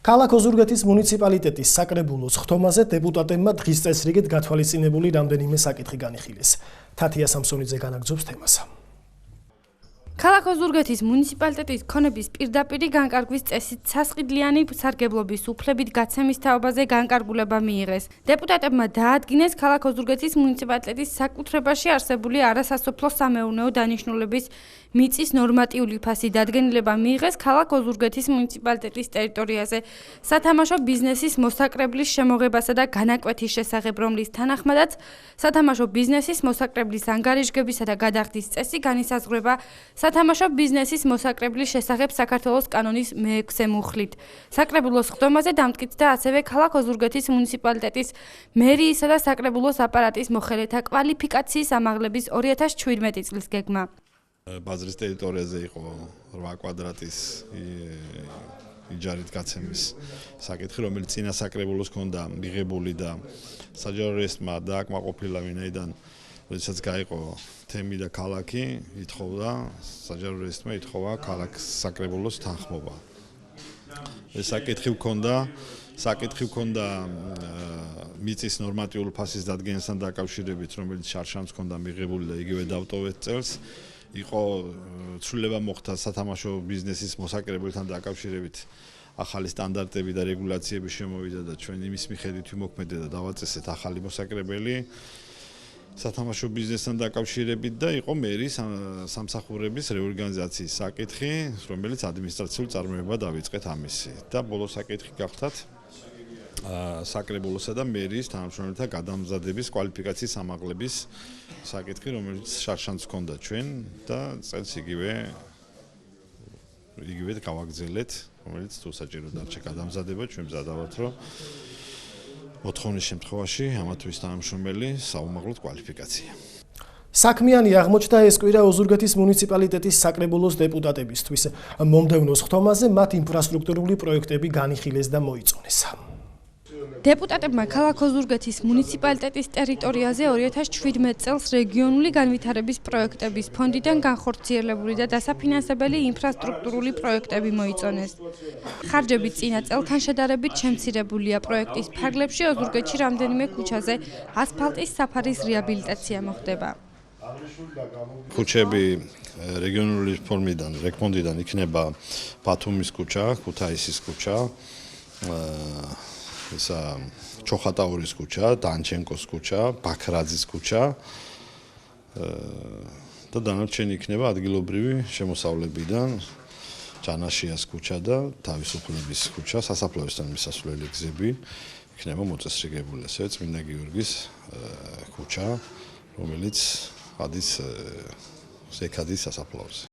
ქალაქ ოზურგეთის მუნიციპალიტეტის საკრებულოს ხთომაზე დეპუტატებმა დღის წესრიგით გათვალისწინებული რამდენიმე საკითხი განიხილეს. თათია სამსონიძე განაგრძობს თემას. ქალაქ ოზურგეთის მუნიციპალიტეტის ქონების პირდაპირი განკარგვის წესით სასყიდლიანი სარგებლობის უფლებით გაცემის თაობაზე განკარგულება მიიღეს. დეპუტატებმა დაადგინეს ქალაქ ოზურგეთის მუნიციპალიტეტის საკუთრებაში არსებული არასასოფლო სამეურნეო დანიშნულების მიწის ნორმატიული ფასი დადგენილება მიიღეს ქალაქ ოზურგეთის მუნიციპალიტეტის ტერიტორიაზე სათამაშო ბიზნესის მოსაკრებლის შემოღებასა და განაკვეთის შესახებ, რომლის თანახმადაც სათამაშო ბიზნესის მოსაკრებლის ანგარიშგებისა და გადახდის წესი განისაზღვრება სათამაშო ბიზნესის მოსაკრებლის შესახებ საქართველოს კანონის მე-6 მუხლით. საკრებულოს ხდომაზე დამტკიცდა ასევე ქალაქ ოზურგეთის მუნიციპალიტეტის მერიისა და საკრებულოს აპარატის მოხელეთა კვალიფიკაციის ამაღლების 2017 წლის გეგმა. ბაზრის ტერიტორიაზე იყო 8 კვადრატის იჯარით გაცემის საკითხი, რომელიც წინა საკრებულოს ჰქონდა მიღებული და საჯარო რეესტრმა დააკმაყოფილა, ვინაიდან როდესაც გაიყო თემი და ქალაქი, ითხოვდა საჯარო რეესტრმა ითხოვა ქალაქს საკრებულოს თანხმობა. ეს საკითხი ჰქონდა მიწის ნორმატიული ფასის დადგენასთან დაკავშირებით, რომელიც შარშანს ჰქონდა მიღებული და იგივე დავტოვეთ წელს. იყო ცვლილება მოხდა სათამაშო ბიზნესის მოსაკრებელთან დაკავშირებით, ახალი სტანდარტები და რეგულაციები შემოვიდა და ჩვენ იმის მიხედვით ვიმოქმედეთ და დავაწესეთ ახალი მოსაკრებელი სათამაშო ბიზნესთან დაკავშირებით და იყო მერის სამსახურების რეორგანიზაციის საკითხი, რომელიც ადმინისტრაციულ წარმოებად დავიწყეთ ამისი და ბოლო საკითხი გახდათ საკრებულოსა და მერის თანამშრომელთა გადამზადების კვალიფიკაციის ამაღლების საკითხი, რომელიც შარშანს ჰქონდა ჩვენ და წელს იგივე გავაგრძელეთ, რომელიც თუ საჭირო დარჩა გადამზადება, ჩვენ მზადავართ, რომ მოთხოვნის შემთხვევაში ამათვის თანამშრომელი საუმაღლოდ კვალიფიკაცია. საქმიანი აღმოჩნდა ეს კვირა ოზურგეთის მუნიციპალიტეტის საკრებულოს დეპუტატებისთვის. მომდევნოს ხთომაზე მათ ინფრასტრუქტურული პროექტები განიხილეს და მოიწონეს. დეპუტატებმა ქალაქ ოზურგეთის მუნიციპალიტეტის ტერიტორიაზე 2017 წელს რეგიონული განვითარების პროექტების ფონდიდან განხორციელებული და დასაფინანსებელი ინფრასტრუქტურული პროექტები მოიწონეს. ხარჯები წინა წელთან შედარებით შემცირებულია. პროექტის ფარგლებში ოზურგეთში რამდენიმე ქუჩაზე ასფალტის საფარის რეაბილიტაცია მოხდება. ქუჩები რეგიონული ფონდიდან იქნება ბათუმის ქუჩა, ქუთაისის ქუჩა, ჩოხატაურის ქუჩა, დანჩენკოს ქუჩა, ბაქრაძის ქუჩა და დანარჩენი იქნება ადგილობრივი შემოსავლებიდან ჯანაშიას ქუჩა და თავისუფლების ქუჩა, სასაფლაოსთან მისასვლელი გზები იქნება მოწესრიგებული, ასევე წმინდა გიორგის ქუჩა, რომელიც ადის ზექადის სასაფლაოზე.